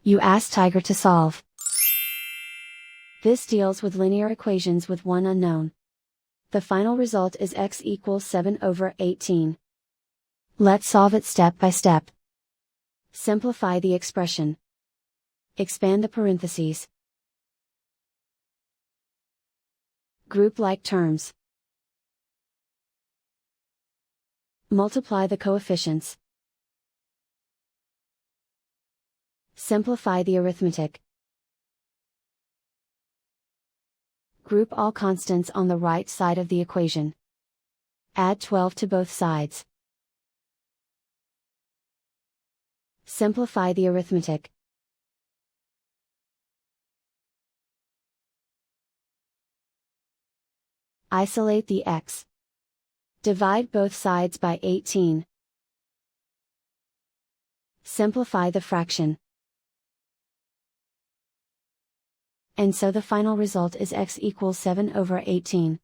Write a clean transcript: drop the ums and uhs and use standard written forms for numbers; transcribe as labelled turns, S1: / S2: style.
S1: You ask Tiger to solve. This deals with linear equations with one unknown. The final result is x equals 7/18. Let's solve it step by step. Simplify the expression. Expand the parentheses. Group like terms. Multiply the coefficients. Simplify the arithmetic. Group all constants on the right side of the equation. Add 12 to both sides. Simplify the arithmetic. Isolate the x. Divide both sides by 18. Simplify the fraction. And so the final result is x equals 7/18.